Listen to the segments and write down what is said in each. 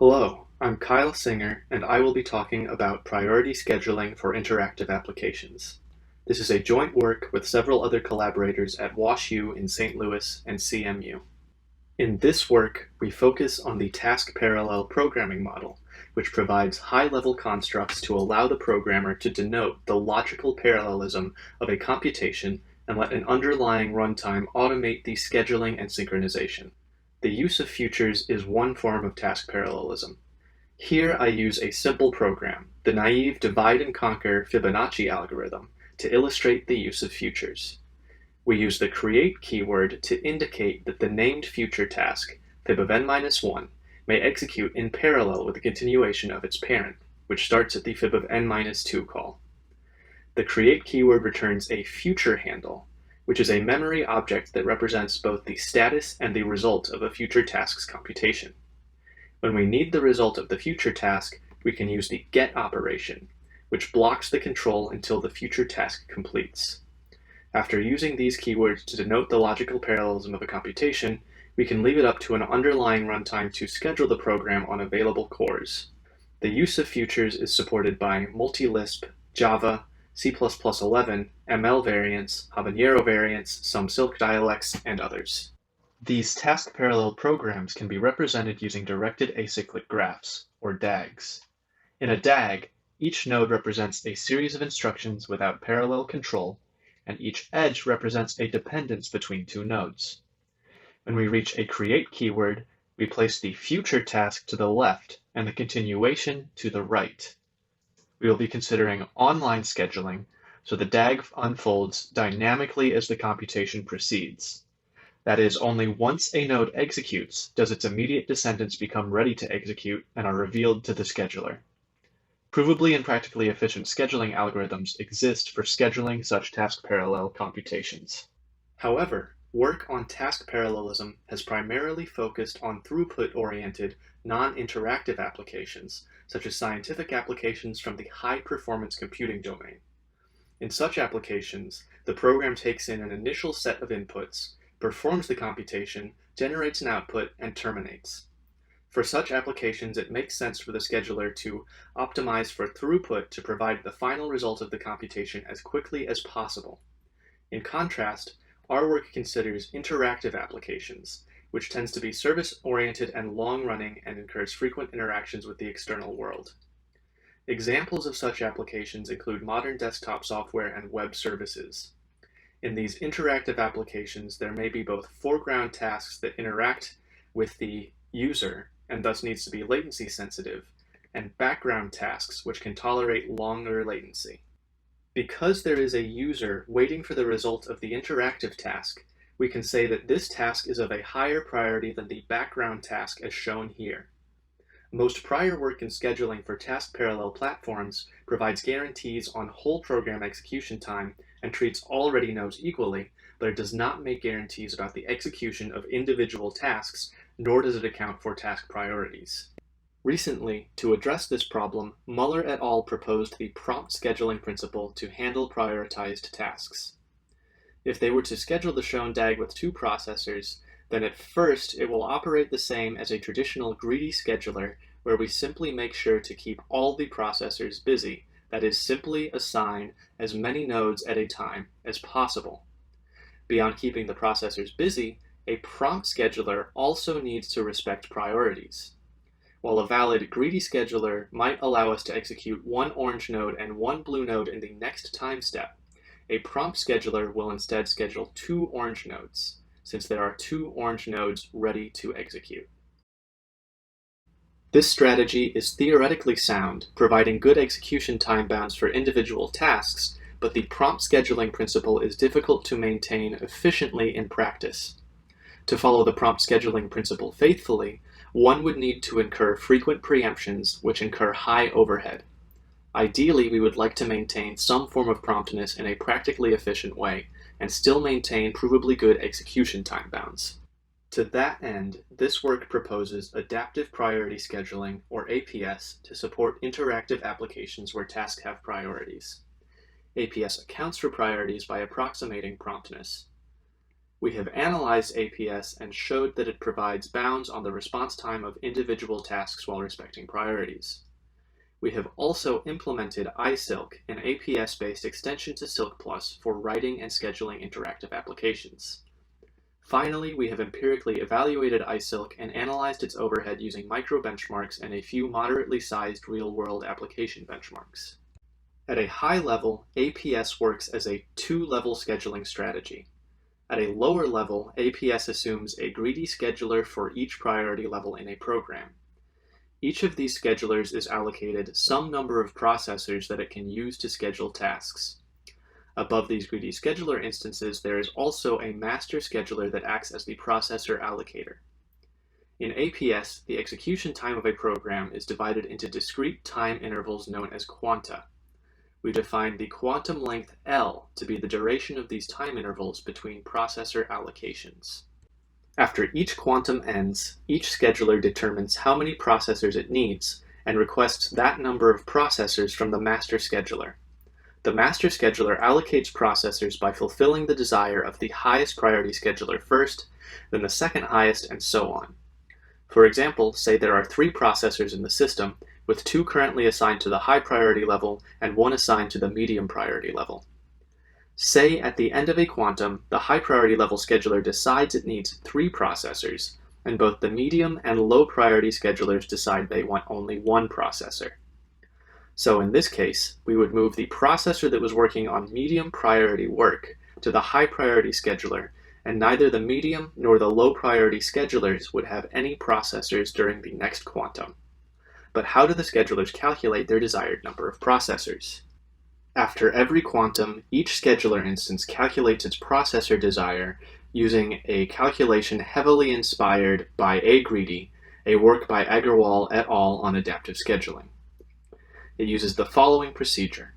Hello, I'm Kyle Singer, and I will be talking about priority scheduling for interactive applications. This is a joint work with several other collaborators at WashU in St. Louis and CMU. In this work, we focus on the task parallel programming model, which provides high-level constructs to allow the programmer to denote the logical parallelism of a computation and let an underlying runtime automate the scheduling and synchronization. The use of futures is one form of task parallelism. Here I use a simple program, the naive divide and conquer Fibonacci algorithm, to illustrate the use of futures. We use the create keyword to indicate that the named future task, fib of n-1, may execute in parallel with the continuation of its parent, which starts at the fib of n-2 call. The create keyword returns a future handle, which is a memory object that represents both the status and the result of a future task's computation. When we need the result of the future task, we can use the get operation, which blocks the control until the future task completes. After using these keywords to denote the logical parallelism of a computation, we can leave it up to an underlying runtime to schedule the program on available cores. The use of futures is supported by Multi-Lisp, Java, C++11, ML variants, Habanero variants, some Silk dialects, and others. These task parallel programs can be represented using directed acyclic graphs, or DAGs. In a DAG, each node represents a series of instructions without parallel control, and each edge represents a dependence between two nodes. When we reach a create keyword, we place the future task to the left and the continuation to the right. We will be considering online scheduling, so the DAG unfolds dynamically as the computation proceeds. That is, only once a node executes does its immediate descendants become ready to execute and are revealed to the scheduler. Provably and practically efficient scheduling algorithms exist for scheduling such task parallel computations. However, work on task parallelism has primarily focused on throughput-oriented, non-interactive applications, such as scientific applications from the high-performance computing domain. In such applications, the program takes in an initial set of inputs, performs the computation, generates an output, and terminates. For such applications, it makes sense for the scheduler to optimize for throughput to provide the final result of the computation as quickly as possible. In contrast, our work considers interactive applications, which tends to be service-oriented and long-running and incurs frequent interactions with the external world. Examples of such applications include modern desktop software and web services. In these interactive applications, there may be both foreground tasks that interact with the user and thus needs to be latency sensitive, and background tasks which can tolerate longer latency. Because there is a user waiting for the result of the interactive task, we can say that this task is of a higher priority than the background task as shown here. Most prior work in scheduling for task parallel platforms provides guarantees on whole program execution time and treats all ready nodes equally, but it does not make guarantees about the execution of individual tasks, nor does it account for task priorities. Recently, to address this problem, Muller et al. Proposed the prompt scheduling principle to handle prioritized tasks. If they were to schedule the shown DAG with two processors, then at first it will operate the same as a traditional greedy scheduler, where we simply make sure to keep all the processors busy, that is, simply assign as many nodes at a time as possible. Beyond keeping the processors busy, a prompt scheduler also needs to respect priorities. While a valid greedy scheduler might allow us to execute one orange node and one blue node in the next time step, a prompt scheduler will instead schedule two orange nodes, since there are two orange nodes ready to execute. This strategy is theoretically sound, providing good execution time bounds for individual tasks, but the prompt scheduling principle is difficult to maintain efficiently in practice. To follow the prompt scheduling principle faithfully, one would need to incur frequent preemptions, which incur high overhead. Ideally, we would like to maintain some form of promptness in a practically efficient way, and still maintain provably good execution time bounds. To that end, this work proposes adaptive priority scheduling, or APS, to support interactive applications where tasks have priorities. APS accounts for priorities by approximating promptness. We have analyzed APS and showed that it provides bounds on the response time of individual tasks while respecting priorities. We have also implemented iSilk, an APS-based extension to Silk Plus for writing and scheduling interactive applications. Finally, we have empirically evaluated iSilk and analyzed its overhead using micro-benchmarks and a few moderately sized real-world application benchmarks. At a high level, APS works as a two-level scheduling strategy. At a lower level, APS assumes a greedy scheduler for each priority level in a program. Each of these schedulers is allocated some number of processors that it can use to schedule tasks. Above these greedy scheduler instances, there is also a master scheduler that acts as the processor allocator. In APS, the execution time of a program is divided into discrete time intervals known as quanta. We define the quantum length L to be the duration of these time intervals between processor allocations. After each quantum ends, each scheduler determines how many processors it needs and requests that number of processors from the master scheduler. The master scheduler allocates processors by fulfilling the desire of the highest priority scheduler first, then the second highest, and so on. For example, say there are 3 processors in the system, with 2 currently assigned to the high priority level and 1 assigned to the medium priority level. Say at the end of a quantum, the high priority level scheduler decides it needs 3 processors, and both the medium and low priority schedulers decide they want only 1 processor. So in this case, we would move the processor that was working on medium priority work to the high priority scheduler, and neither the medium nor the low priority schedulers would have any processors during the next quantum. But how do the schedulers calculate their desired number of processors? After every quantum, each scheduler instance calculates its processor desire using a calculation heavily inspired by A-Greedy, a work by Agrawal et al. On adaptive scheduling. It uses the following procedure.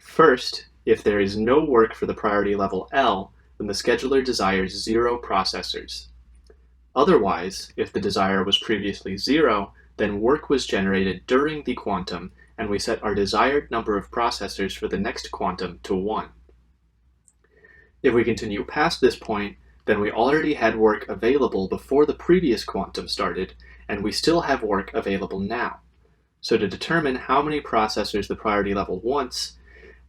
First, if there is no work for the priority level L, then the scheduler desires 0 processors. Otherwise, if the desire was previously 0, then work was generated during the quantum, and we set our desired number of processors for the next quantum to 1. If we continue past this point, then we already had work available before the previous quantum started, and we still have work available now. So to determine how many processors the priority level wants,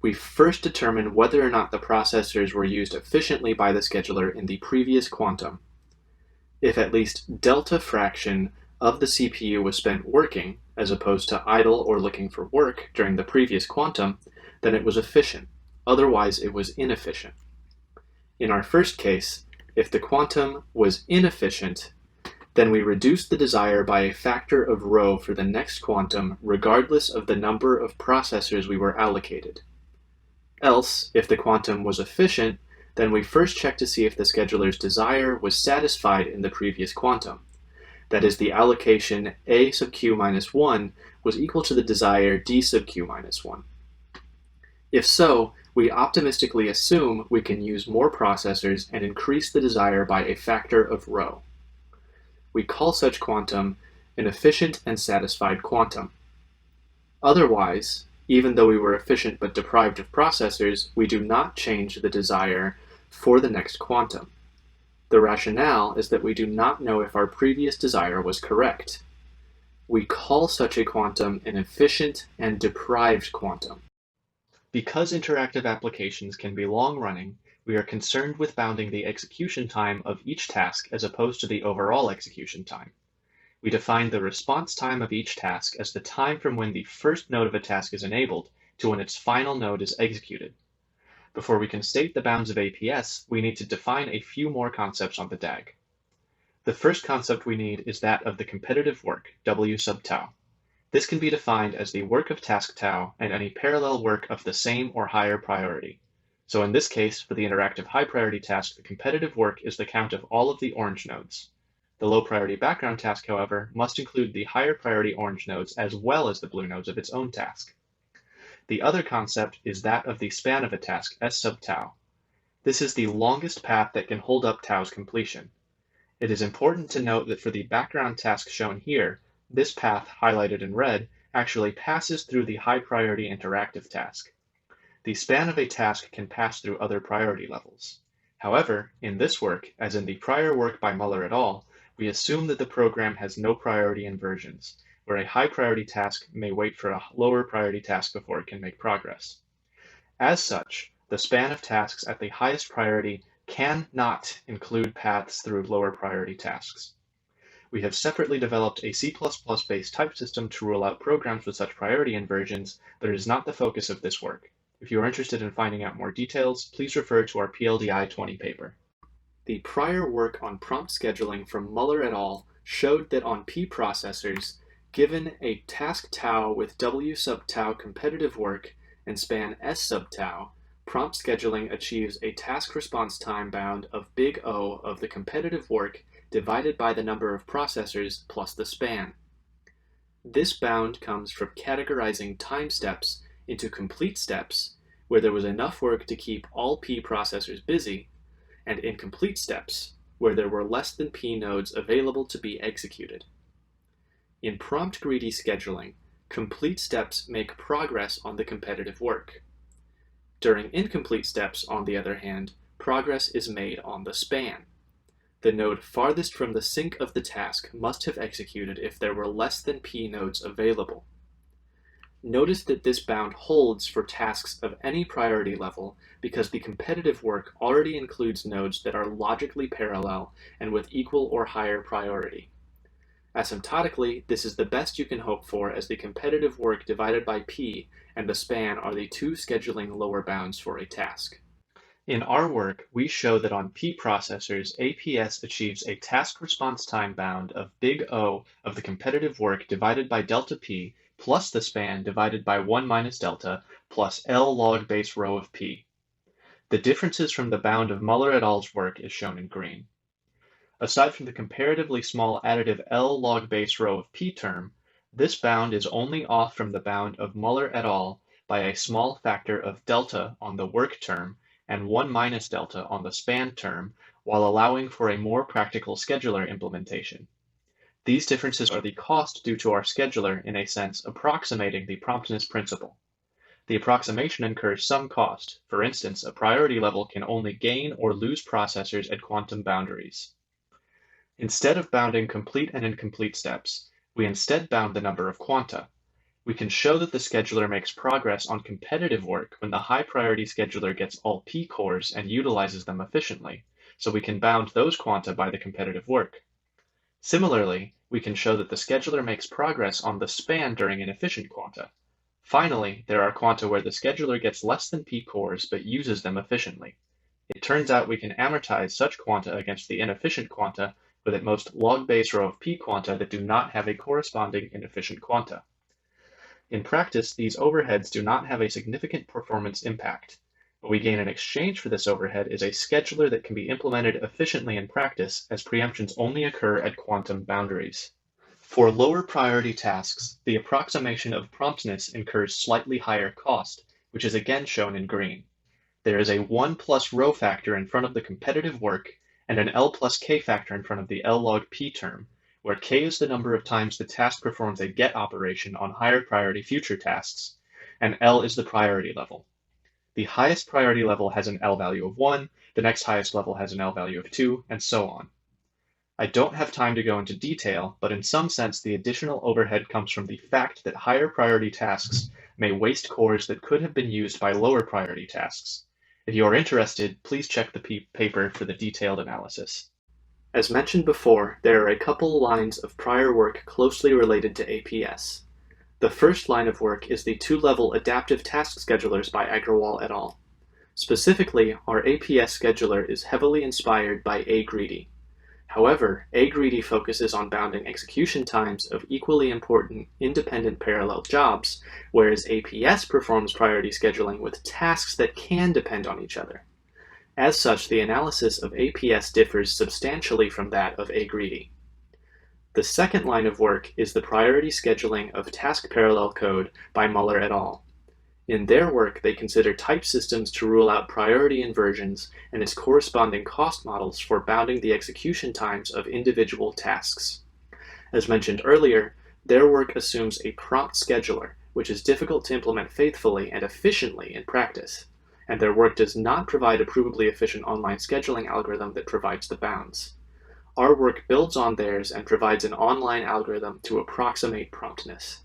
we first determine whether or not the processors were used efficiently by the scheduler in the previous quantum. If at least delta fraction of the CPU was spent working, as opposed to idle or looking for work during the previous quantum, then it was efficient. Otherwise, it was inefficient. In our first case, if the quantum was inefficient, then we reduce the desire by a factor of rho for the next quantum, regardless of the number of processors we were allocated. Else, if the quantum was efficient, then we first check to see if the scheduler's desire was satisfied in the previous quantum. That is, the allocation A sub q minus 1 was equal to the desire D sub q minus 1. If so, we optimistically assume we can use more processors and increase the desire by a factor of rho. We call such quantum an efficient and satisfied quantum. Otherwise, even though we were efficient but deprived of processors, we do not change the desire for the next quantum. The rationale is that we do not know if our previous desire was correct. We call such a quantum an efficient and deprived quantum. Because interactive applications can be long-running, we are concerned with bounding the execution time of each task as opposed to the overall execution time. We define the response time of each task as the time from when the first node of a task is enabled to when its final node is executed. Before we can state the bounds of APS, we need to define a few more concepts on the DAG. The first concept we need is that of the competitive work, W sub tau. This can be defined as the work of task tau and any parallel work of the same or higher priority. So in this case, for the interactive high priority task, the competitive work is the count of all of the orange nodes. The low priority background task, however, must include the higher priority orange nodes as well as the blue nodes of its own task. The other concept is that of the span of a task, S sub tau. This is the longest path that can hold up tau's completion. It is important to note that for the background task shown here, this path, highlighted in red, actually passes through the high priority interactive task. The span of a task can pass through other priority levels. However, in this work, as in the prior work by Muller et al., we assume that the program has no priority inversions, where a high priority task may wait for a lower priority task before it can make progress. As such, the span of tasks at the highest priority cannot include paths through lower priority tasks. We have separately developed a C++-based type system to rule out programs with such priority inversions, but it is not the focus of this work. If you are interested in finding out more details, please refer to our PLDI 20 paper. The prior work on prompt scheduling from Muller et al. Showed that on P processors, given a task tau with W sub tau competitive work and span S sub tau, prompt scheduling achieves a task response time bound of big O of the competitive work divided by the number of processors plus the span. This bound comes from categorizing time steps into complete steps, where there was enough work to keep all P processors busy, and incomplete steps, where there were less than P nodes available to be executed. In prompt greedy scheduling, complete steps make progress on the competitive work. During incomplete steps, on the other hand, progress is made on the span. The node farthest from the sink of the task must have executed if there were less than P nodes available. Notice that this bound holds for tasks of any priority level because the competitive work already includes nodes that are logically parallel and with equal or higher priority. Asymptotically, this is the best you can hope for, as the competitive work divided by P and the span are the two scheduling lower bounds for a task. In our work, we show that on P processors, APS achieves a task response time bound of big O of the competitive work divided by delta P plus the span divided by 1 minus delta plus L log base rho of P. The differences from the bound of Muller et al.'s work is shown in green. Aside from the comparatively small additive L log base rho of P term, this bound is only off from the bound of Muller et al. By a small factor of delta on the work term and 1 minus delta on the span term, while allowing for a more practical scheduler implementation. These differences are the cost due to our scheduler, in a sense, approximating the promptness principle. The approximation incurs some cost. For instance, a priority level can only gain or lose processors at quantum boundaries. Instead of bounding complete and incomplete steps, we instead bound the number of quanta. We can show that the scheduler makes progress on competitive work when the high priority scheduler gets all P cores and utilizes them efficiently, so we can bound those quanta by the competitive work. Similarly, we can show that the scheduler makes progress on the span during inefficient quanta. Finally, there are quanta where the scheduler gets less than P cores but uses them efficiently. It turns out we can amortize such quanta against the inefficient quanta with at most log base rho of P quanta that do not have a corresponding inefficient quanta. In practice, these overheads do not have a significant performance impact. What we gain in exchange for this overhead is a scheduler that can be implemented efficiently in practice, as preemptions only occur at quantum boundaries. For lower priority tasks, the approximation of promptness incurs slightly higher cost, which is again shown in green. There is a 1 plus rho factor in front of the competitive work and an L plus K factor in front of the L log P term, where K is the number of times the task performs a get operation on higher priority future tasks, and L is the priority level. The highest priority level has an L value of 1, the next highest level has an L value of 2, and so on. I don't have time to go into detail, but in some sense the additional overhead comes from the fact that higher priority tasks may waste cores that could have been used by lower priority tasks. If you are interested, please check the paper for the detailed analysis. As mentioned before, there are a couple lines of prior work closely related to APS. The first line of work is the two-level adaptive task schedulers by Agrawal et al. Specifically, our APS scheduler is heavily inspired by Agreedy. However, Agreedy focuses on bounding execution times of equally important independent parallel jobs, whereas APS performs priority scheduling with tasks that can depend on each other. As such, the analysis of APS differs substantially from that of Agreedy. The second line of work is the priority scheduling of task parallel code by Muller et al. In their work, they consider type systems to rule out priority inversions and its corresponding cost models for bounding the execution times of individual tasks. As mentioned earlier, their work assumes a prompt scheduler, which is difficult to implement faithfully and efficiently in practice. and their work does not provide a provably efficient online scheduling algorithm that provides the bounds. Our work builds on theirs and provides an online algorithm to approximate promptness.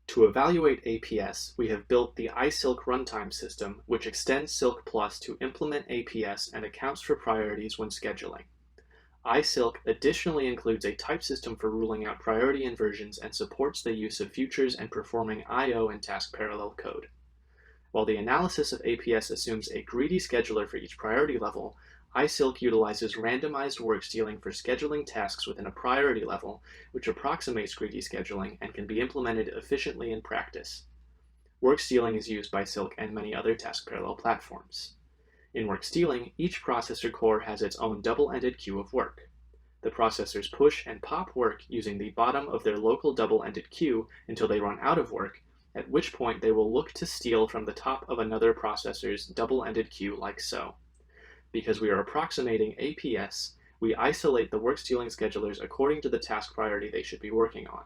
To evaluate APS, we have built the iSilk runtime system, which extends Silk Plus to implement APS and accounts for priorities when scheduling. iSilk additionally includes a type system for ruling out priority inversions and supports the use of futures and performing I/O and task parallel code. While the analysis of APS assumes a greedy scheduler for each priority level, iSilk utilizes randomized work stealing for scheduling tasks within a priority level, which approximates greedy scheduling and can be implemented efficiently in practice. Work stealing is used by Silk and many other task parallel platforms. In work stealing, each processor core has its own double-ended queue of work. The processors push and pop work using the bottom of their local double-ended queue until they run out of work, at which point they will look to steal from the top of another processor's double-ended queue like so. Because we are approximating APS, we isolate the work stealing schedulers according to the task priority they should be working on.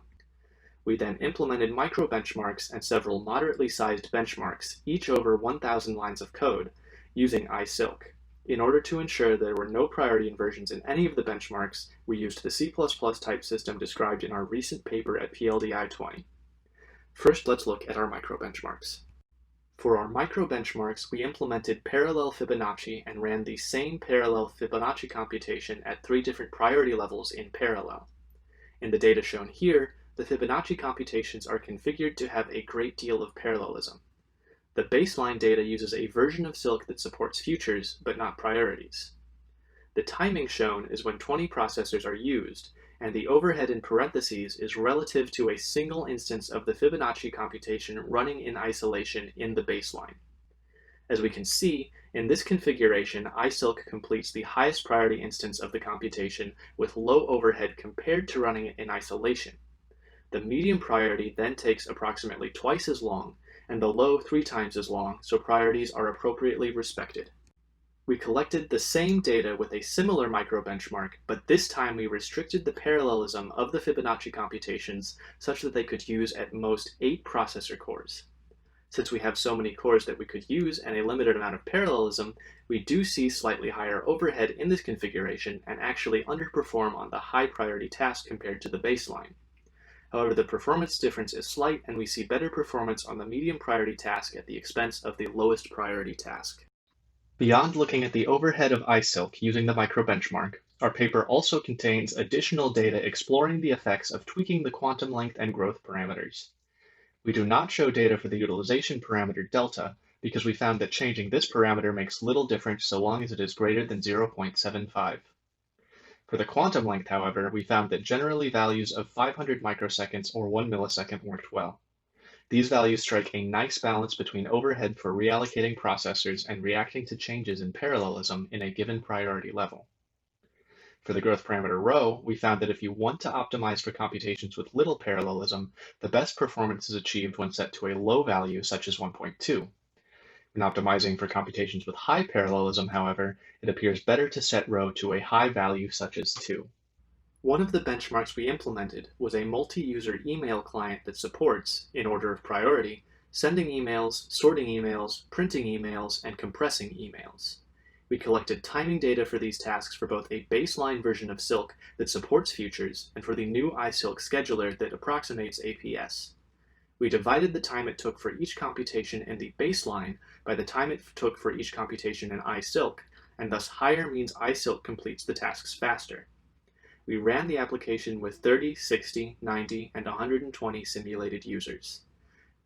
We then implemented micro benchmarks and several moderately sized benchmarks, each over 1,000 lines of code, using iSilk. In order to ensure there were no priority inversions in any of the benchmarks, we used the C++ type system described in our recent paper at PLDI 20. First, let's look at our micro benchmarks. For our micro benchmarks, we implemented parallel Fibonacci and ran the same parallel Fibonacci computation at 3 different priority levels in parallel. In the data shown here, the Fibonacci computations are configured to have a great deal of parallelism. The baseline data uses a version of Silk that supports futures, but not priorities. The timing shown is when 20 processors are used, and the overhead in parentheses is relative to a single instance of the Fibonacci computation running in isolation in the baseline. As we can see, in this configuration, iSilk completes the highest priority instance of the computation with low overhead compared to running it in isolation. The medium priority then takes approximately twice as long, and the low 3 times as long, so priorities are appropriately respected. We collected the same data with a similar micro benchmark, but this time we restricted the parallelism of the Fibonacci computations such that they could use at most 8 processor cores. Since we have so many cores that we could use and a limited amount of parallelism, we do see slightly higher overhead in this configuration and actually underperform on the high priority task compared to the baseline. However, the performance difference is slight and we see better performance on the medium priority task at the expense of the lowest priority task. Beyond looking at the overhead of iSilk using the micro benchmark, our paper also contains additional data exploring the effects of tweaking the quantum length and growth parameters. We do not show data for the utilization parameter delta because we found that changing this parameter makes little difference so long as it is greater than 0.75. For the quantum length, however, we found that generally values of 500 microseconds or 1 millisecond worked well. These values strike a nice balance between overhead for reallocating processors and reacting to changes in parallelism in a given priority level. For the growth parameter rho, we found that if you want to optimize for computations with little parallelism, the best performance is achieved when set to a low value such as 1.2. When optimizing for computations with high parallelism, however, it appears better to set rho to a high value such as 2. One of the benchmarks we implemented was a multi-user email client that supports, in order of priority, sending emails, sorting emails, printing emails, and compressing emails. We collected timing data for these tasks for both a baseline version of Silk that supports futures and for the new iSilk scheduler that approximates APS. We divided the time it took for each computation in the baseline by the time it took for each computation in iSilk, and thus higher means iSilk completes the tasks faster. We ran the application with 30, 60, 90, and 120 simulated users.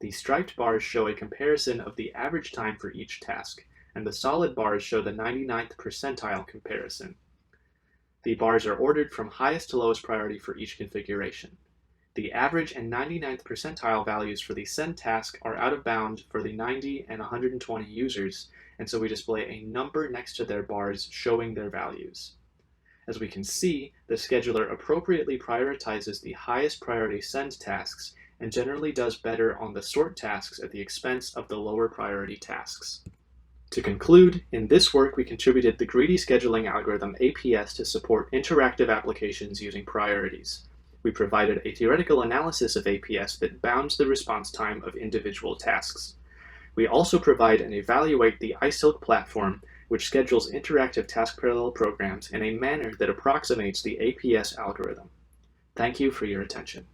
The striped bars show a comparison of the average time for each task, and the solid bars show the 99th percentile comparison. The bars are ordered from highest to lowest priority for each configuration. The average and 99th percentile values for the send task are out of bound for the 90 and 120 users, and so we display a number next to their bars showing their values. As we can see, the scheduler appropriately prioritizes the highest priority send tasks and generally does better on the sort tasks at the expense of the lower priority tasks. To conclude, in this work we contributed the greedy scheduling algorithm APS to support interactive applications using priorities. We provided a theoretical analysis of APS that bounds the response time of individual tasks. We also provide and evaluate the iSilk platform, which schedules interactive task parallel programs in a manner that approximates the APS algorithm. Thank you for your attention.